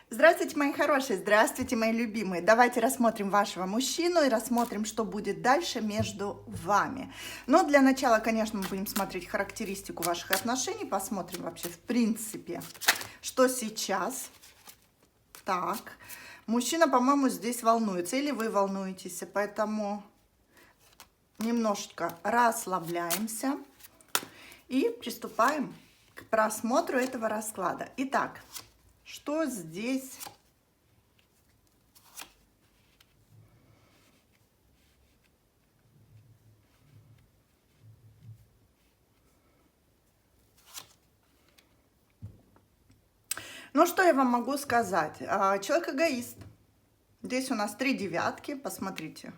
Здравствуйте, мои хорошие, здравствуйте, мои любимые. Давайте рассмотрим вашего мужчину и рассмотрим, что будет дальше между вами. Но для начала, конечно, мы будем смотреть характеристику ваших отношений, посмотрим вообще в принципе, что сейчас. Так, мужчина, по-моему, здесь волнуется, или вы волнуетесь, поэтому немножечко расслабляемся и приступаем к просмотру этого расклада. Итак, что здесь? Ну, что я вам могу сказать? Человек эгоист. Здесь у нас 3 девятки, посмотрите.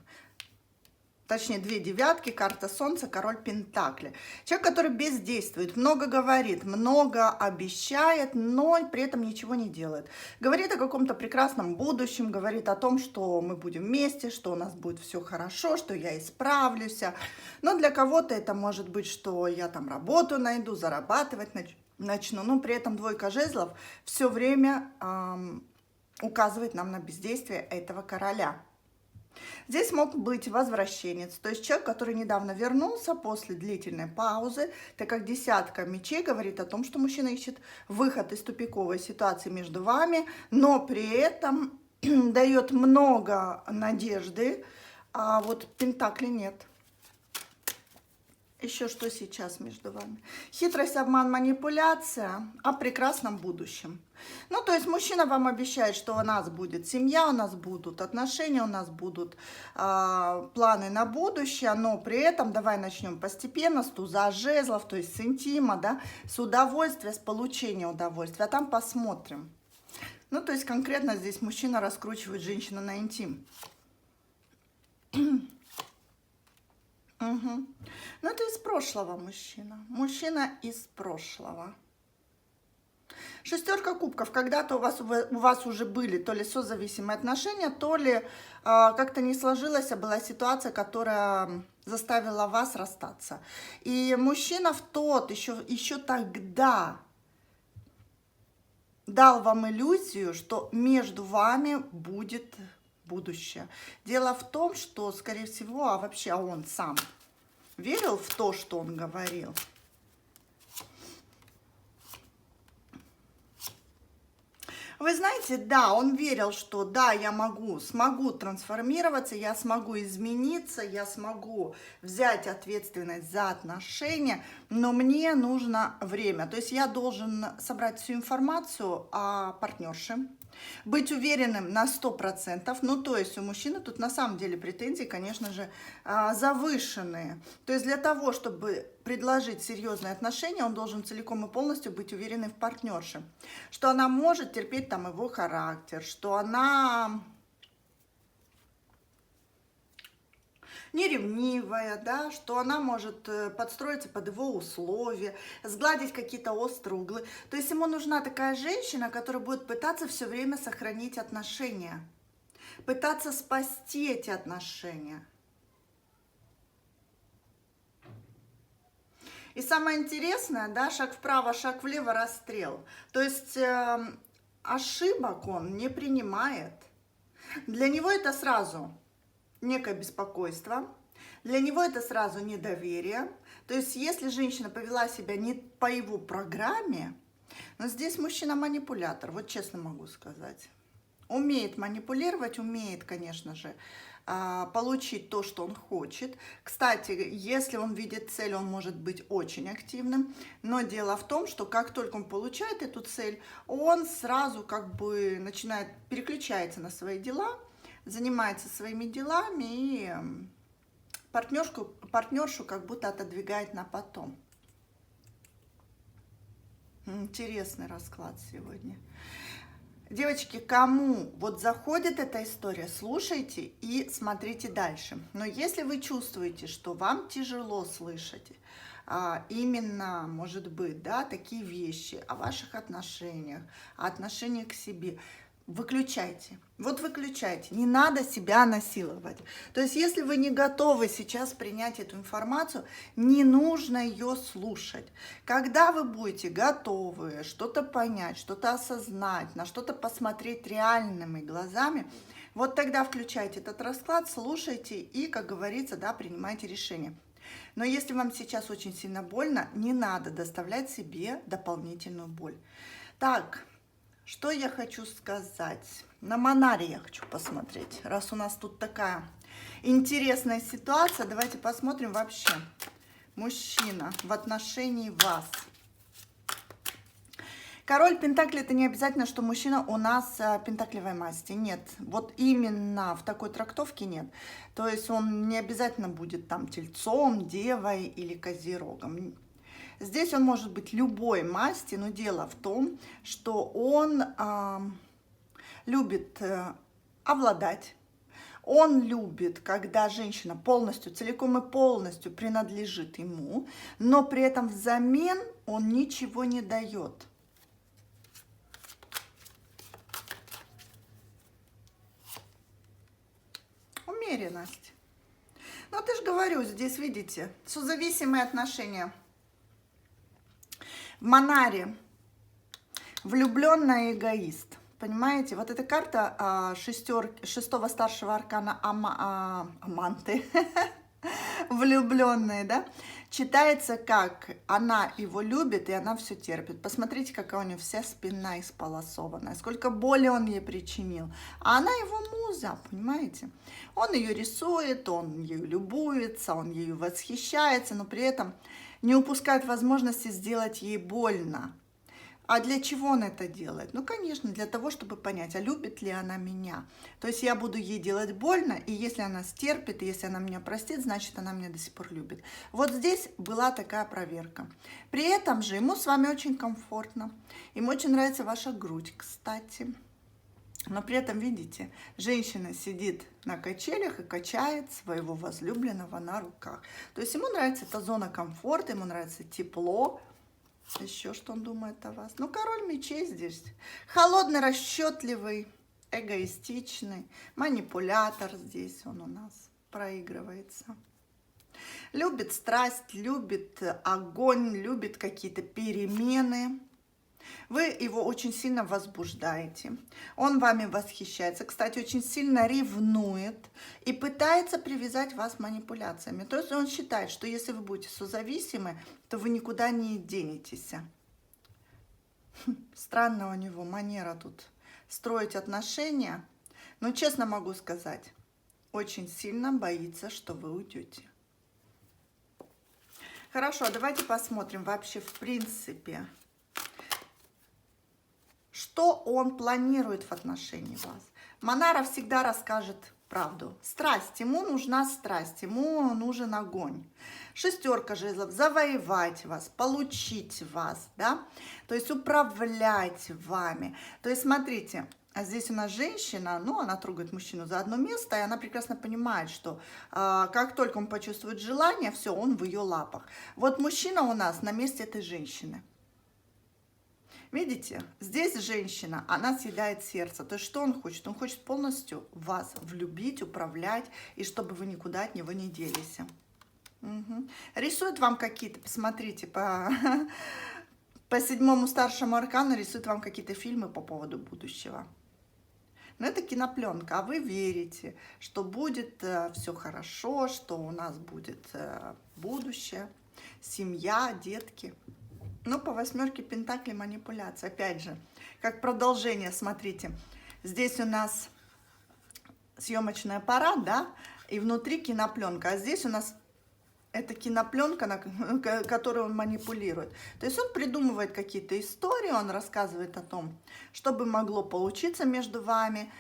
Точнее, 2 девятки, карта Солнца, король Пентакли. Человек, который бездействует, много говорит, много обещает, но при этом ничего не делает. Говорит о каком-то прекрасном будущем, говорит о том, что мы будем вместе, что у нас будет все хорошо, что я исправлюсь. Но для кого-то это может быть, что я там работу найду, зарабатывать начну. Но при этом двойка жезлов все время указывает нам на бездействие этого короля. Здесь мог быть возвращенец, то есть человек, который недавно вернулся после длительной паузы, так как десятка мечей говорит о том, что мужчина ищет выход из тупиковой ситуации между вами, но при этом дает много надежды, а вот пентакли нет. Еще что сейчас между вами? Хитрость, обман, манипуляция о прекрасном будущем. Ну, то есть мужчина вам обещает, что у нас будет семья, у нас будут отношения, у нас будут планы на будущее, но при этом давай начнем постепенно с туза жезлов, то есть с интима, да, с удовольствия, с получения удовольствия, а там посмотрим. Ну, то есть конкретно здесь мужчина раскручивает женщину на интим. Угу. Ну, это из прошлого мужчина. Мужчина из прошлого. Шестерка кубков. Когда-то у вас уже были то ли созависимые отношения, то ли как-то не сложилась, а была ситуация, которая заставила вас расстаться. И мужчина еще тогда дал вам иллюзию, что между вами будет будущее. Дело в том, что, скорее всего, а вообще он сам верил в то, что он говорил. Вы знаете, да, он верил, что да, я смогу трансформироваться, я смогу измениться, я смогу взять ответственность за отношения, но мне нужно время. То есть я должен собрать всю информацию о партнерше, быть уверенным на 100%. Ну, то есть у мужчины тут на самом деле претензии, конечно же, завышенные. То есть для того, чтобы предложить серьезные отношения, он должен целиком и полностью быть уверенным в партнерше. Что она может терпеть там его характер, что она не ревнивая, да, что она может подстроиться под его условия, сгладить какие-то острые углы. То есть ему нужна такая женщина, которая будет пытаться все время сохранить отношения, пытаться спасти эти отношения. И самое интересное, да, шаг вправо, шаг влево, расстрел. То есть ошибок он не принимает. Для него это сразу некое беспокойство, для него это сразу недоверие. То есть если женщина повела себя не по его программе, но здесь мужчина манипулятор, вот честно могу сказать. Умеет манипулировать, умеет, конечно же, получить то, что он хочет. Кстати, если он видит цель, он может быть очень активным. Но дело в том, что как только он получает эту цель, он сразу как бы переключается на свои дела, занимается своими делами и партнершу как будто отодвигает на потом. Интересный расклад сегодня. Девочки, кому вот заходит эта история, слушайте и смотрите дальше. Но если вы чувствуете, что вам тяжело слышать именно, может быть, да, такие вещи о ваших отношениях, о отношении к себе, выключайте. Вот выключайте. Не надо себя насиловать. То есть, если вы не готовы сейчас принять эту информацию, не нужно ее слушать. Когда вы будете готовы что-то понять, что-то осознать, на что-то посмотреть реальными глазами, вот тогда включайте этот расклад, слушайте и, как говорится, да, принимайте решение. Но если вам сейчас очень сильно больно, не надо доставлять себе дополнительную боль. Так, что я хочу сказать? На Монаре я хочу посмотреть. Раз у нас тут такая интересная ситуация, давайте посмотрим вообще. Мужчина в отношении вас. Король Пентаклей — это не обязательно, что мужчина у нас пентаклевой масти. Нет, вот именно в такой трактовке нет. То есть он не обязательно будет там тельцом, девой или козерогом. Здесь он может быть любой масти, но дело в том, что он любит обладать. Он любит, когда женщина полностью, целиком и полностью принадлежит ему, но при этом взамен он ничего не дает. Умеренность. Ну, ты же говорю, здесь, видите, созависимые отношения. В Монаре влюбленный эгоист. Понимаете, вот эта карта шестого старшего аркана Аманты, влюбленные, да, читается как она его любит и она все терпит. Посмотрите, какая у нее вся спина исполосованная, сколько боли он ей причинил. А она его муза, понимаете? Он ее рисует, он ею любуется, он ею восхищается, но при этом не упускает возможности сделать ей больно. А для чего он это делает? Ну, конечно, для того, чтобы понять, а любит ли она меня. То есть я буду ей делать больно, и если она стерпит, и если она меня простит, значит, она меня до сих пор любит. Вот здесь была такая проверка. При этом же ему с вами очень комфортно. Ему очень нравится ваша грудь, кстати. Но при этом, видите, женщина сидит на качелях и качает своего возлюбленного на руках. То есть ему нравится эта зона комфорта, ему нравится тепло. Еще что он думает о вас? Ну, король мечей здесь. Холодный, расчетливый, эгоистичный, манипулятор здесь он у нас проигрывается. Любит страсть, любит огонь, любит какие-то перемены. Вы его очень сильно возбуждаете, он вами восхищается, кстати, очень сильно ревнует и пытается привязать вас манипуляциями. То есть он считает, что если вы будете созависимы, то вы никуда не денетесь. Странная у него манера тут строить отношения, но честно могу сказать, очень сильно боится, что вы уйдете. Хорошо, давайте посмотрим вообще в принципе, что он планирует в отношении вас. Монара всегда расскажет правду. Страсть. Ему нужна страсть. Ему нужен огонь. Шестерка жезлов. Завоевать вас, получить вас, да? То есть управлять вами. То есть смотрите, а здесь у нас женщина, ну, она трогает мужчину за одно место, и она прекрасно понимает, что как только он почувствует желание, все, он в ее лапах. Вот мужчина у нас на месте этой женщины. Видите, здесь женщина, она съедает сердце. То есть что он хочет? Он хочет полностью вас влюбить, управлять, и чтобы вы никуда от него не делись. Угу. Рисует вам какие-то, посмотрите, по седьмому старшему аркану рисует вам какие-то фильмы по поводу будущего. Но это кинопленка, а вы верите, что будет все хорошо, что у нас будет будущее, семья, детки. Ну, по восьмерке пентаклей манипуляция. Опять же, как продолжение, смотрите. Здесь у нас съемочный аппарат, да, и внутри кинопленка. А здесь у нас это кинопленка, которую он манипулирует. То есть он придумывает какие-то истории, он рассказывает о том, что бы могло получиться между вами,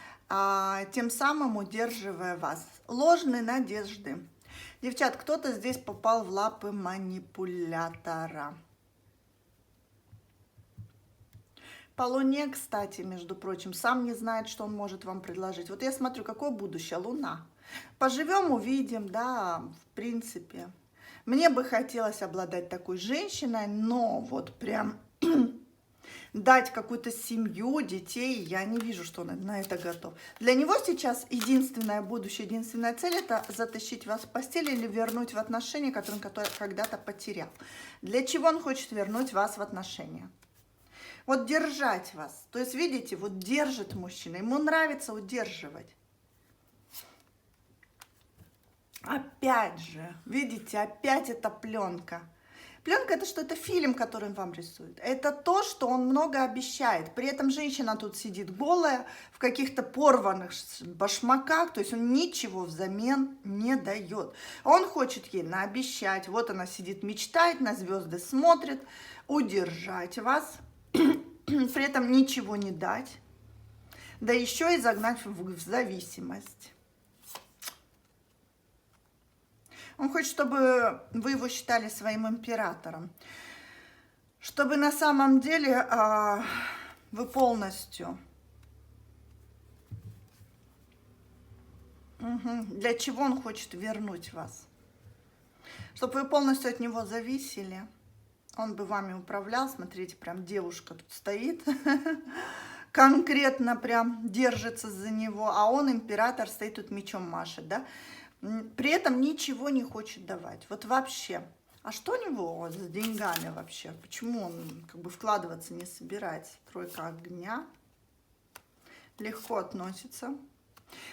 тем самым удерживая вас. Ложные надежды. Девчат, кто-то здесь попал в лапы манипулятора. По Луне, кстати, между прочим, сам не знает, что он может вам предложить. Вот я смотрю, какое будущее, Луна. Поживем, увидим, да, в принципе. Мне бы хотелось обладать такой женщиной, но вот прям дать какую-то семью, детей, я не вижу, что он на это готов. Для него сейчас единственное будущее, единственная цель – это затащить вас в постель или вернуть в отношения, которые он когда-то потерял. Для чего он хочет вернуть вас в отношения? Вот держать вас. То есть, видите, вот держит мужчина, ему нравится удерживать. Опять же, видите, опять эта пленка. Пленка – это что? Это фильм, который он вам рисует. Это то, что он много обещает. При этом женщина тут сидит голая, в каких-то порванных башмаках. То есть он ничего взамен не дает. Он хочет ей наобещать. Вот она сидит, мечтает, на звезды смотрит. Удержать вас. При этом ничего не дать. Да еще и загнать в зависимость. Он хочет, чтобы вы его считали своим императором. Чтобы на самом деле вы полностью... Для чего он хочет вернуть вас? Чтобы вы полностью от него зависели. Он бы вами управлял. Смотрите, прям девушка тут стоит. Конкретно прям держится за него. А он, император, стоит тут мечом машет, да? При этом ничего не хочет давать. Вот вообще. А что у него с деньгами вообще? Почему он как бы вкладываться не собирается? Тройка огня. Легко относится.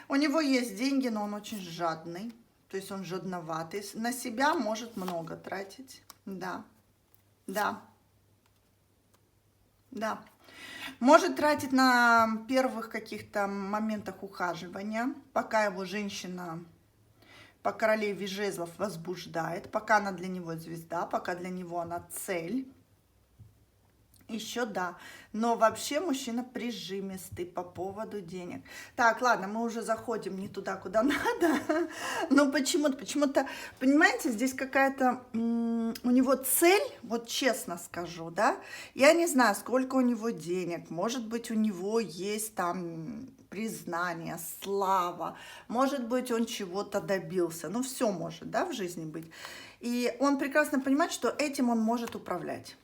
У него есть деньги, но он очень жадный. То есть он жадноватый. На себя может много тратить. Да. Да. Да. Может тратить на первых каких-то моментах ухаживания, пока его женщина... по королеве жезлов возбуждает, пока она для него звезда, пока для него она цель. Еще да. Но вообще мужчина прижимистый по поводу денег. Так, ладно, мы уже заходим не туда, куда надо. Но почему-то, понимаете, здесь какая-то у него цель, вот честно скажу, да. Я не знаю, сколько у него денег. Может быть, у него есть там признание, слава. Может быть, он чего-то добился. Ну, все может, да, в жизни быть. И он прекрасно понимает, что этим он может управлять.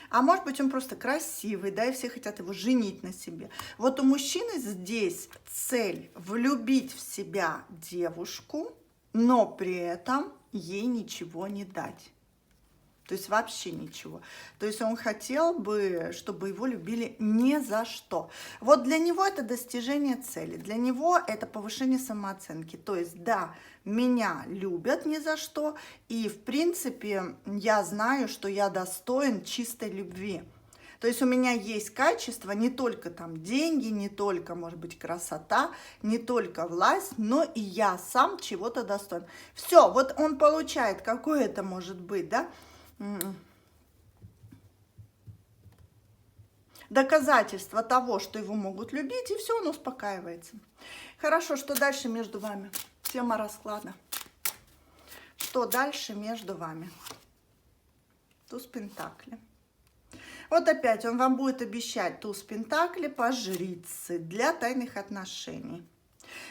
А может быть, он просто красивый, да, и все хотят его женить на себе. Вот у мужчины здесь цель влюбить в себя девушку, но при этом ей ничего не дать. То есть вообще ничего. То есть он хотел бы, чтобы его любили ни за что. Вот для него это достижение цели. Для него это повышение самооценки. То есть да, меня любят ни за что. И в принципе я знаю, что я достоин чистой любви. То есть у меня есть качество, не только там деньги, не только, может быть, красота, не только власть, но и я сам чего-то достоин. Все, вот он получает, какое это может быть, да? Доказательство того, что его могут любить, и все, он успокаивается. Хорошо, что дальше между вами? Тема расклада. Что дальше между вами? Туз Пентакли. Вот опять он вам будет обещать туз Пентакли по жрице для тайных отношений,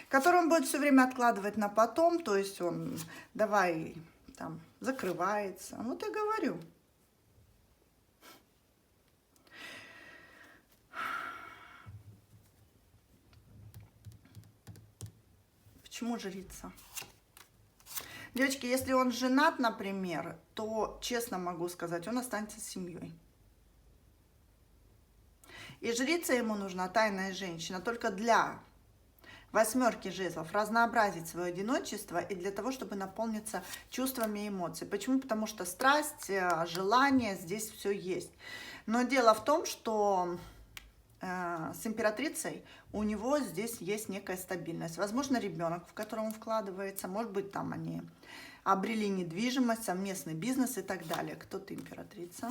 который он будет все время откладывать на потом, то есть он давай там закрывается. Вот я говорю. Почему жрица? Девочки, если он женат, например, то, честно могу сказать, он останется с семьей. И жрица ему нужна, тайная женщина, только для восьмерки жезлов, разнообразить свое одиночество и для того, чтобы наполниться чувствами и эмоциями. Почему? Потому что страсть, желание, здесь все есть. Но дело в том, что с императрицей у него здесь есть некая стабильность. Возможно, ребенок, в котором он вкладывается, может быть, там они обрели недвижимость, совместный бизнес и так далее. Кто-то императрица.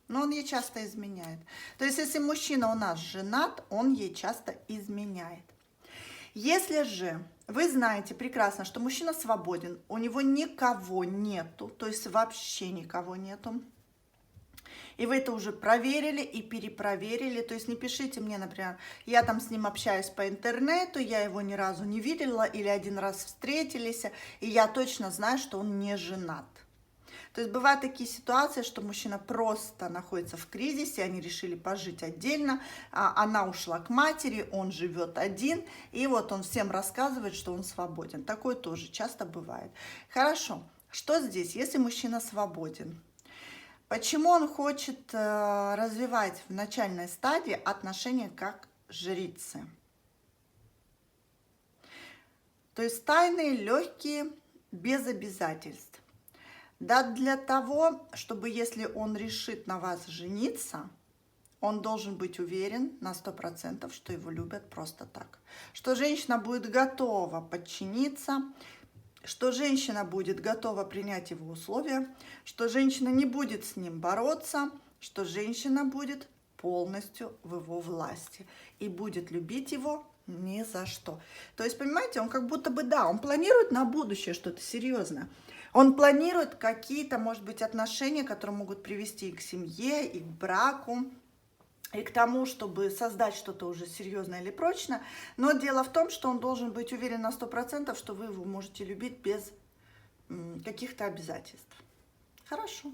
Но он ей часто изменяет. То есть, если мужчина у нас женат, он ей часто изменяет. Если же вы знаете прекрасно, что мужчина свободен, у него никого нету, то есть вообще никого нету, и вы это уже проверили и перепроверили, то есть не пишите мне, например, я там с ним общаюсь по интернету, я его ни разу не видела, или один раз встретились, и я точно знаю, что он не женат. То есть бывают такие ситуации, что мужчина просто находится в кризисе, они решили пожить отдельно, она ушла к матери, он живет один, и вот он всем рассказывает, что он свободен. Такое тоже часто бывает. Хорошо, что здесь, если мужчина свободен? Почему он хочет развивать в начальной стадии отношения как жрицы? То есть тайные, легкие, без обязательств. Да, для того, чтобы если он решит на вас жениться, он должен быть уверен на 100%, что его любят просто так. Что женщина будет готова подчиниться, что женщина будет готова принять его условия, что женщина не будет с ним бороться, что женщина будет полностью в его власти и будет любить его ни за что. То есть, понимаете, он как будто бы, да, он планирует на будущее что-то серьезное. Он планирует какие-то, может быть, отношения, которые могут привести и к семье, и к браку, и к тому, чтобы создать что-то уже серьезное или прочное. Но дело в том, что он должен быть уверен на 100%, что вы его можете любить без каких-то обязательств. Хорошо.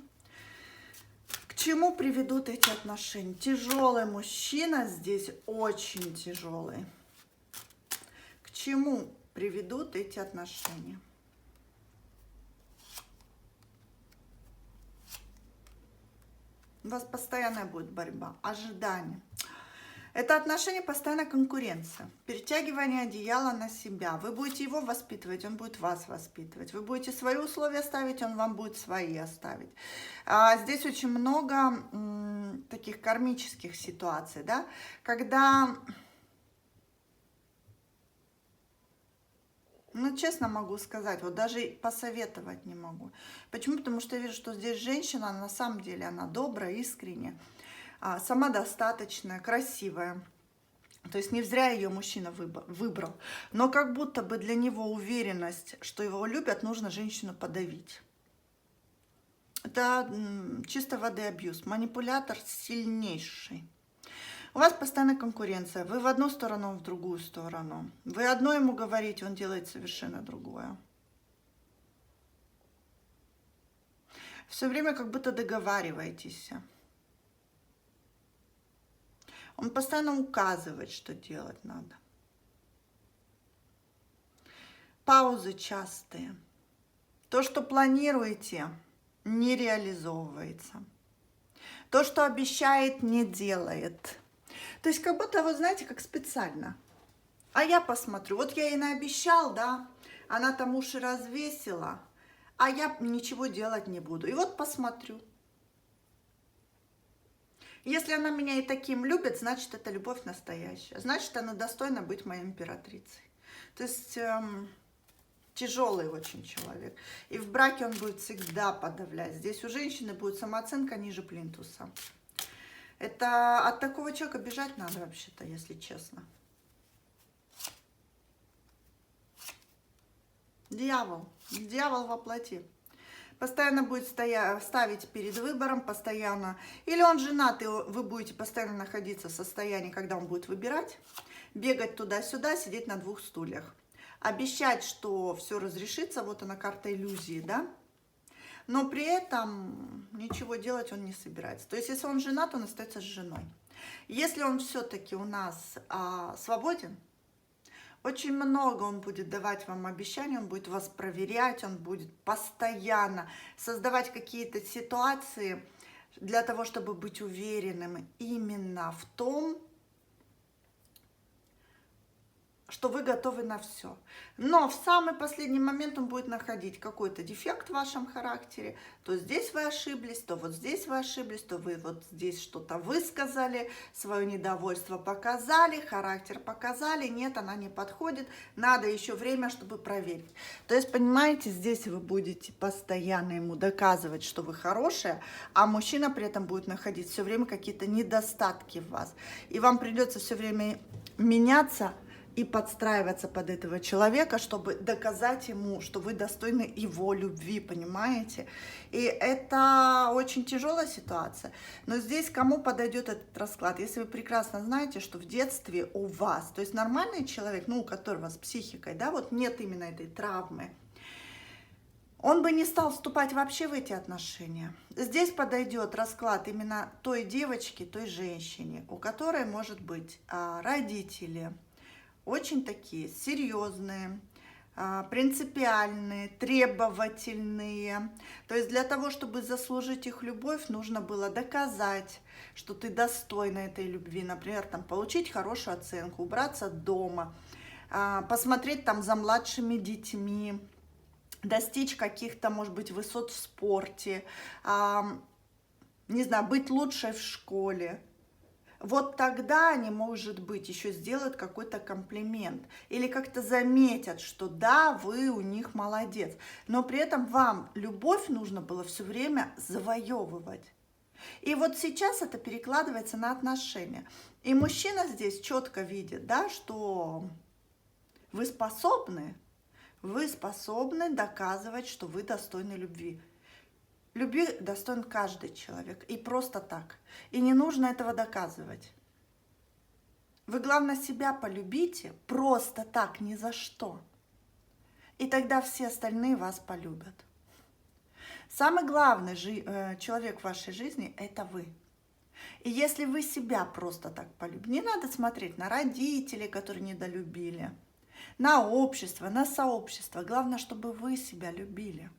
К чему приведут эти отношения? Тяжелый мужчина здесь, очень тяжелый. К чему приведут эти отношения? У вас постоянная будет борьба, ожидание. Это отношение постоянная конкуренция, перетягивание одеяла на себя. Вы будете его воспитывать, он будет вас воспитывать. Вы будете свои условия ставить, он вам будет свои оставить. Здесь очень много таких кармических ситуаций, да, когда... Ну, честно могу сказать, вот даже посоветовать не могу. Почему? Потому что я вижу, что здесь женщина, на самом деле, она добрая, искренняя, самодостаточная, красивая. То есть не зря ее мужчина выбрал. Но как будто бы для него уверенность, что его любят, нужно женщину подавить. Это чистой воды абьюз. Манипулятор сильнейший. У вас постоянная конкуренция. Вы в одну сторону, он в другую сторону. Вы одно ему говорите, он делает совершенно другое. Все время как будто договариваетесь. Он постоянно указывает, что делать надо. Паузы частые. То, что планируете, не реализовывается. То, что обещает, не делает. То есть как будто, вы знаете, как специально. А я посмотрю. Вот я ей наобещал, да, она там уши развесила, а я ничего делать не буду. И вот посмотрю. Если она меня и таким любит, значит, это любовь настоящая. Значит, она достойна быть моей императрицей. То есть тяжелый очень человек. И в браке он будет всегда подавлять. Здесь у женщины будет самооценка ниже плинтуса. Это от такого человека бежать надо вообще-то, если честно. Дьявол. Дьявол во плоти. Постоянно будет ставить перед выбором, постоянно. Или он женат, и вы будете постоянно находиться в состоянии, когда он будет выбирать, бегать туда-сюда, сидеть на двух стульях. Обещать, что все разрешится, вот она карта иллюзии, да? Но при этом ничего делать он не собирается. То есть, если он женат, он остается с женой. Если он все-таки у нас свободен, очень много он будет давать вам обещаний, он будет вас проверять, он будет постоянно создавать какие-то ситуации для того, чтобы быть уверенным именно в том, что вы готовы на все. Но в самый последний момент он будет находить какой-то дефект в вашем характере. То здесь вы ошиблись, то вот здесь вы ошиблись, то вы вот здесь что-то высказали, свое недовольство показали, характер показали. Нет, она не подходит. Надо еще время, чтобы проверить. То есть, понимаете, здесь вы будете постоянно ему доказывать, что вы хорошая, а мужчина при этом будет находить все время какие-то недостатки в вас. И вам придется все время меняться и подстраиваться под этого человека, чтобы доказать ему, что вы достойны его любви, понимаете? И это очень тяжелая ситуация. Но здесь кому подойдет этот расклад? Если вы прекрасно знаете, что в детстве у вас, то есть нормальный человек, ну, у которого с психикой, да, вот нет именно этой травмы, Он бы не стал вступать вообще в эти отношения. Здесь подойдет расклад именно той девочки, той женщине, у которой, может быть, родители очень такие серьезные, принципиальные, требовательные. То есть для того, чтобы заслужить их любовь, нужно было доказать, что ты достойна этой любви. Например, там, получить хорошую оценку, убраться дома, посмотреть там за младшими детьми, достичь каких-то, может быть, высот в спорте, не знаю, быть лучшей в школе. Вот тогда они, может быть, еще сделают какой-то комплимент или как-то заметят, что да, вы у них молодец. Но при этом вам любовь нужно было все время завоевывать. И вот сейчас это перекладывается на отношения. И мужчина здесь четко видит, да, что вы способны доказывать, что вы достойны любви. Любви достоин каждый человек, и просто так. И не нужно этого доказывать. Вы, главное, себя полюбите просто так, ни за что. И тогда все остальные вас полюбят. Самый главный человек в вашей жизни – это вы. И если вы себя просто так полюбите, не надо смотреть на родителей, которые недолюбили, на общество, на сообщество. Главное, чтобы вы себя любили.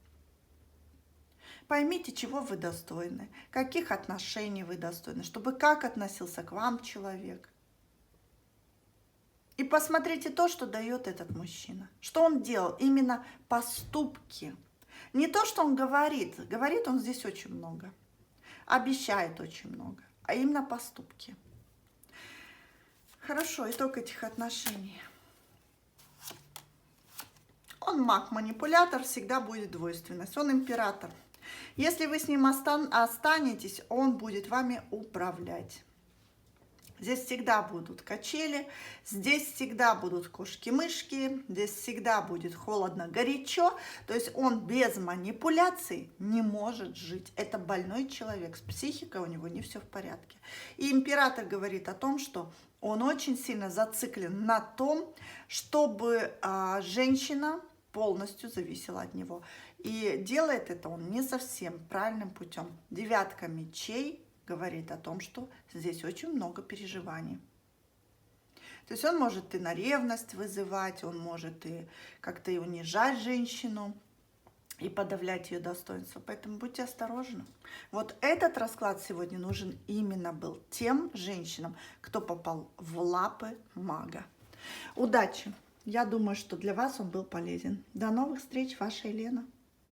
Поймите, чего вы достойны, каких отношений вы достойны, чтобы как относился к вам человек. И посмотрите то, что дает этот мужчина. Что он делал? Именно поступки. Не то, что он говорит. Говорит он здесь очень много. Обещает очень много. А именно поступки. Хорошо, итог этих отношений. Он маг-манипулятор, всегда будет двойственность. Он император. Если вы с ним останетесь, он будет вами управлять. Здесь всегда будут качели, здесь всегда будут кошки-мышки, здесь всегда будет холодно-горячо. То есть он без манипуляций не может жить. Это больной человек, с психикой у него не все в порядке. И император говорит о том, что он очень сильно зациклен на том, чтобы женщина полностью зависела от него. И делает это он не совсем правильным путем. Девятка мечей говорит о том, что здесь очень много переживаний. То есть он может и на ревность вызывать, он может и как-то и унижать женщину, и подавлять ее достоинство. Поэтому будьте осторожны. Вот этот расклад сегодня нужен именно был тем женщинам, кто попал в лапы мага. Удачи! Я думаю, что для вас он был полезен. До новых встреч, ваша Елена.